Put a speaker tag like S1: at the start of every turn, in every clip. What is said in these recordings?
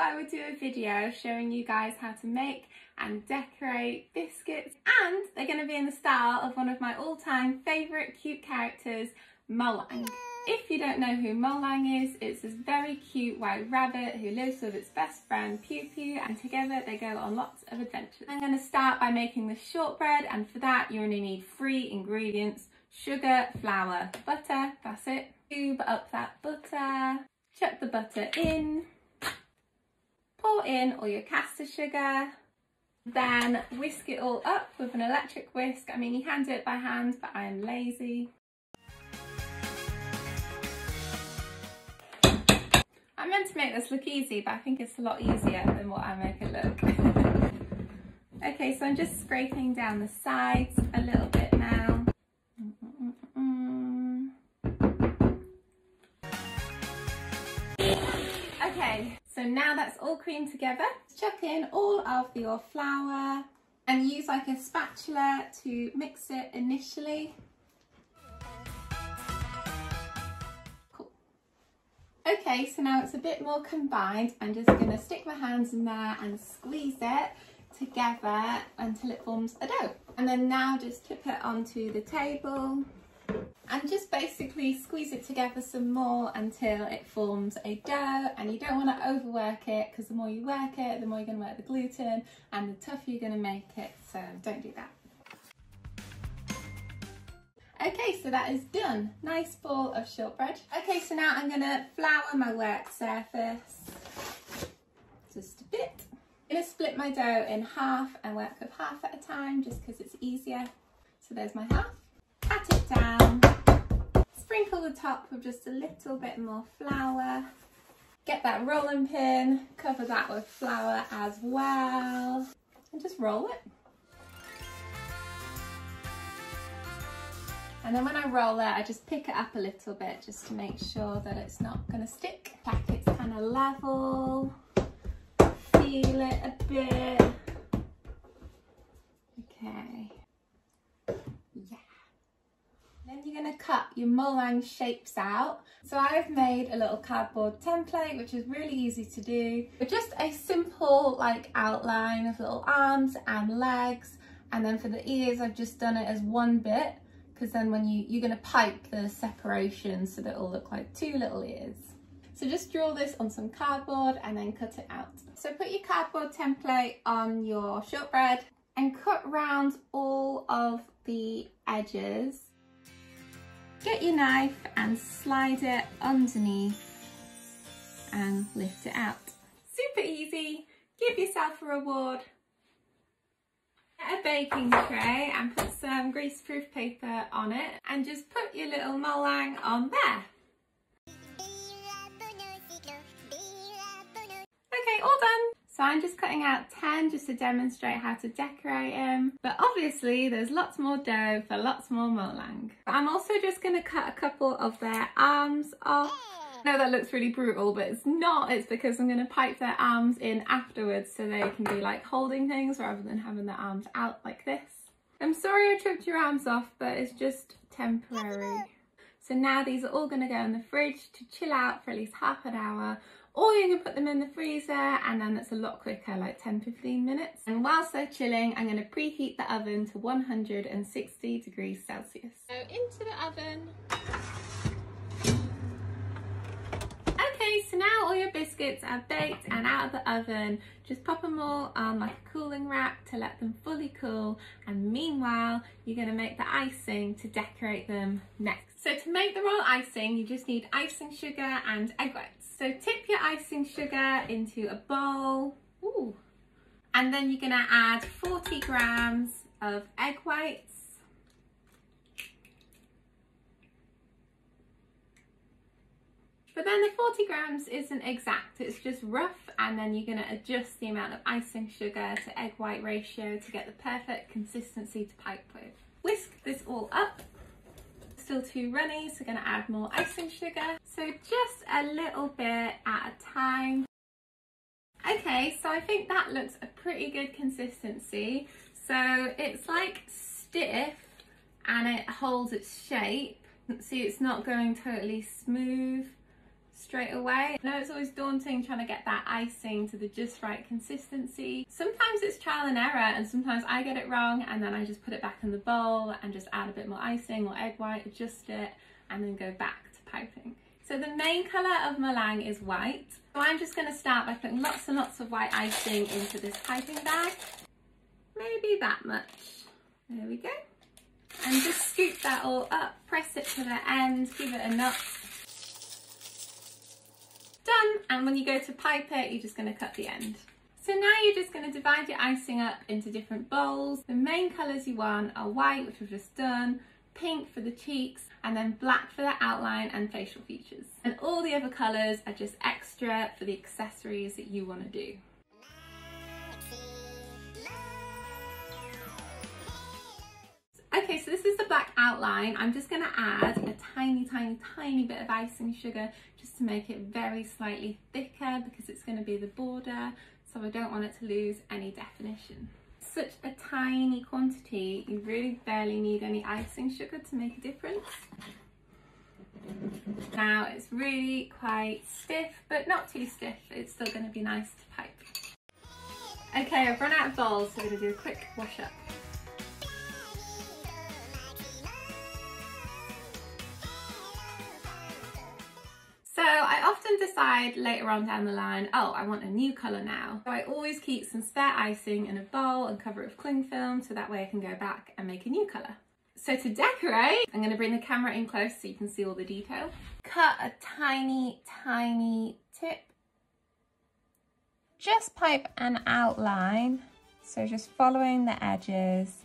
S1: thought I would do a video showing you guys how to make and decorate biscuits, and they're going to be in the style of one of my all-time favourite cute characters, Molang. If you don't know who Molang is, it's this very cute white rabbit who lives with its best friend Pew Pew, and together they go on lots of adventures. I'm going to start by making the shortbread, and for that you only need 3 ingredients: sugar, flour, butter. That's it. Cube up that butter, chuck the butter in, pour in all your caster sugar, then whisk it all up with an electric whisk. I mean, you can do it by hand, but I am lazy. I meant to make this look easy, but I think it's a lot easier than what I make it look. Okay, so I'm just scraping down the sides a little bit now. Okay, so now that's all creamed together, chuck in all of your flour and use like a spatula to mix it initially. Okay, so now it's a bit more combined. I'm just going to stick my hands in there and squeeze it together until it forms a dough. And then now just tip it onto the table and just basically squeeze it together some more until it forms a dough. And you don't want to overwork it, because the more you work it, the more you're going to work the gluten and the tougher you're going to make it. So don't do that. Okay, so that is done. Nice ball of shortbread. Okay, so now I'm going to flour my work surface just a bit. I'm going to split my dough in half and work with half at a time just because it's easier. So there's my half. Pat it down. Sprinkle the top with just a little bit more flour. Get that rolling pin, cover that with flour as well, and just roll it. And then when I roll it, I just pick it up a little bit just to make sure that it's not going to stick. Check it's kind of level. Feel it a bit. Okay. Yeah. Then you're going to cut your Molang shapes out. So I've made a little cardboard template, which is really easy to do. But just a simple like outline of little arms and legs. And then for the ears, I've just done it as one bit, because then when you're going to pipe the separation so that it'll look like 2 little ears. So just draw this on some cardboard and then cut it out. So put your cardboard template on your shortbread and cut round all of the edges. Get your knife and slide it underneath and lift it out. Super easy. Give yourself a reward. Get a baking tray and put some greaseproof paper on it and just put your little Molang on there. Okay, all done. So I'm just cutting out 10 just to demonstrate how to decorate them. But obviously there's lots more dough for lots more Molang. But I'm also just going to cut a couple of their arms off. I know that looks really brutal, but it's not. It's because I'm going to pipe their arms in afterwards so they can be like holding things rather than having their arms out like this. I'm sorry I tripped your arms off, but it's just temporary. So now these are all going to go in the fridge to chill out for at least half an hour, or you can put them in the freezer and then it's a lot quicker, like 10-15 minutes. And whilst they're chilling, I'm going to preheat the oven to 160 degrees Celsius. So into the oven. Okay, so now all your biscuits are baked and out of the oven. Just pop them all on like a cooling rack to let them fully cool. And meanwhile, you're going to make the icing to decorate them next. So to make the royal icing, you just need icing sugar and egg whites. So tip your icing sugar into a bowl. Ooh. And then you're going to add 40 grams of egg whites. But then the 40 grams isn't exact, it's just rough, and then you're going to adjust the amount of icing sugar to egg white ratio to get the perfect consistency to pipe with. Whisk this all up. Still too runny, so going to add more icing sugar. So just a little bit at a time. Okay, so I think that looks a pretty good consistency. So it's like stiff and it holds its shape. See, it's not going totally smooth. straight away. I know it's always daunting trying to get that icing to the just right consistency. Sometimes it's trial and error, and sometimes I get it wrong, and then I just put it back in the bowl and just add a bit more icing or egg white, adjust it, and then go back to piping. So the main colour of Molang is white. So I'm just going to start by putting lots and lots of white icing into this piping bag. Maybe that much. There we go. And just scoop that all up, press it to the end, give it a nut. Done. And when you go to pipe it, you're just going to cut the end. So now you're just going to divide your icing up into different bowls. The main colours you want are white, which we've just done, pink for the cheeks, and then black for the outline and facial features. And all the other colours are just extra for the accessories that you want to do. Okay, so this is the black outline. I'm just going to add a tiny bit of icing sugar just to make it very slightly thicker, because it's going to be the border, so I don't want it to lose any definition. Such a tiny quantity, you really barely need any icing sugar to make a difference. Now it's really quite stiff, but not too stiff. It's still going to be nice to pipe. Okay, I've run out of bowls, so we're going to do a quick wash up. So I often decide later on down the line, oh, I want a new colour now. So I always keep some spare icing in a bowl and cover it with cling film, so that way I can go back and make a new colour. So to decorate, I'm going to bring the camera in close so you can see all the detail. Cut a tiny tip. Just pipe an outline, so just following the edges,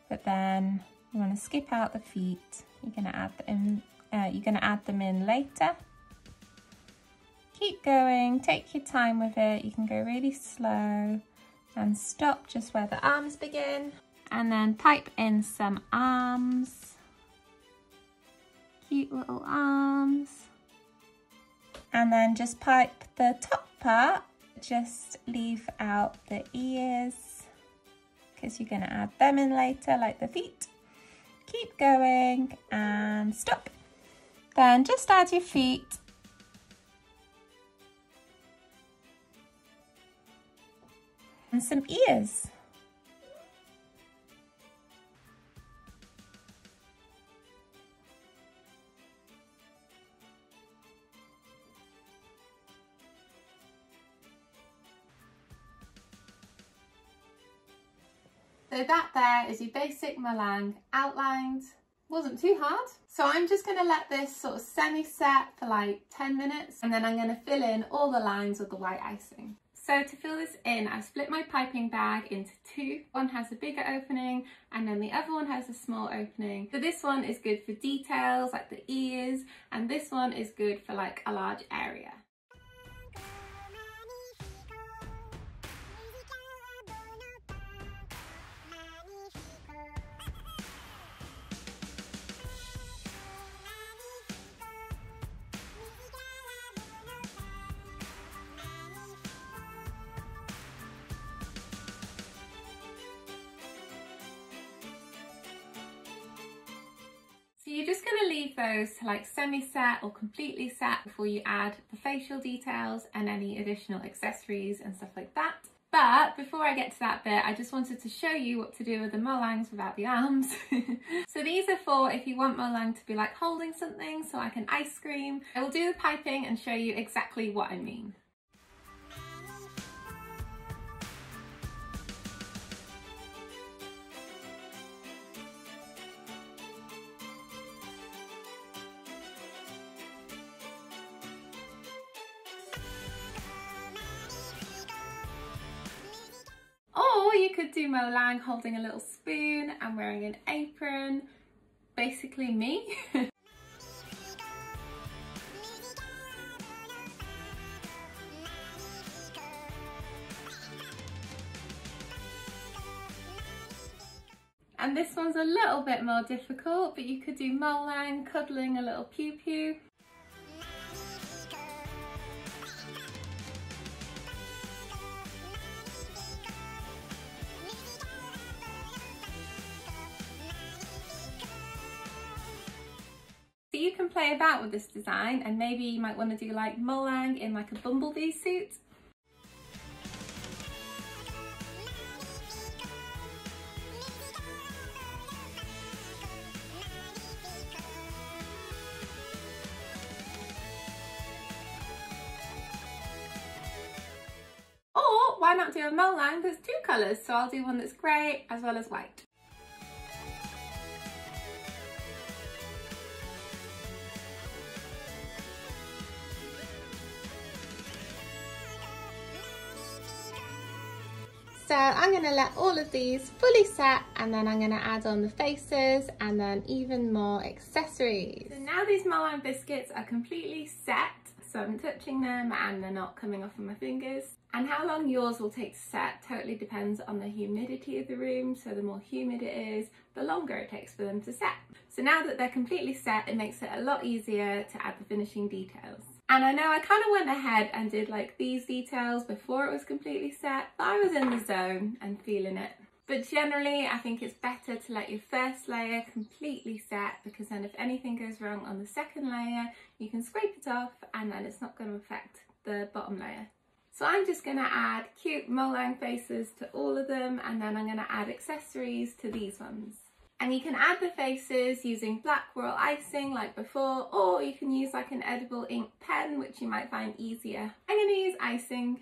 S1: but then you want to skip out the feet. You're going to add them in later. Keep going, take your time with it. You can go really slow and stop just where the arms begin. And then pipe in some arms. Cute little arms. And then just pipe the top part. Just leave out the ears, because you're going to add them in later, like the feet. Keep going and stop. Then just add your feet. And some ears. So that there is your basic Molang outlined. Wasn't too hard. So I'm just going to let this sort of semi-set for like 10 minutes, and then I'm going to fill in all the lines with the white icing. So to fill this in, I've split my piping bag into two. One has a bigger opening and then the other one has a small opening. So this one is good for details like the ears, and this one is good for like a large area. So you're just going to leave those to like semi-set or completely set before you add the facial details and any additional accessories and stuff like that. But before I get to that bit, I just wanted to show you what to do with the Molangs without the arms. So these are for if you want Molang to be like holding something, so like an ice cream. I will do the piping and show you exactly what I mean. Or you could do Molang holding a little spoon and wearing an apron, basically me. And this one's a little bit more difficult, but you could do Molang cuddling a little pew pew. So you can play about with this design, and maybe you might want to do like Molang in like a bumblebee suit. Or why not do a Molang that's two colours? So I'll do one that's grey as well as white. So I'm going to let all of these fully set, and then I'm going to add on the faces and then even more accessories. So now these Molang biscuits are completely set, so I'm touching them and they're not coming off of my fingers. And how long yours will take to set totally depends on the humidity of the room. So the more humid it is, the longer it takes for them to set. So now that they're completely set, it makes it a lot easier to add the finishing details. And I know I kind of went ahead and did like these details before it was completely set, but I was in the zone and feeling it. But generally, I think it's better to let your first layer completely set, because then if anything goes wrong on the second layer, you can scrape it off and then it's not going to affect the bottom layer. So I'm just going to add cute Molang faces to all of them, and then I'm going to add accessories to these ones. And you can add the faces using black royal icing like before, or you can use like an edible ink pen, which you might find easier. I'm going to use icing.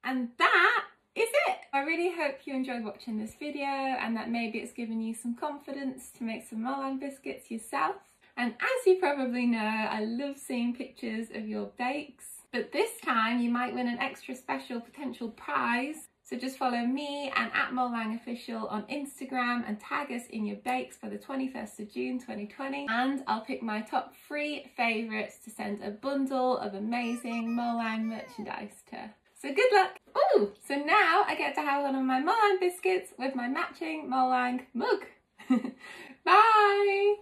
S1: And that is it. I really hope you enjoyed watching this video, and that maybe it's given you some confidence to make some Molang biscuits yourself. And as you probably know, I love seeing pictures of your bakes, but this time you might win an extra special potential prize. So just follow me and @MolangOfficial on Instagram and tag us in your bakes by the 21st of June 2020, and I'll pick my top 3 favourites to send a bundle of amazing Molang merchandise to. So good luck! Ooh, so now I get to have one of my Molang biscuits with my matching Molang mug. Bye! Bye bye!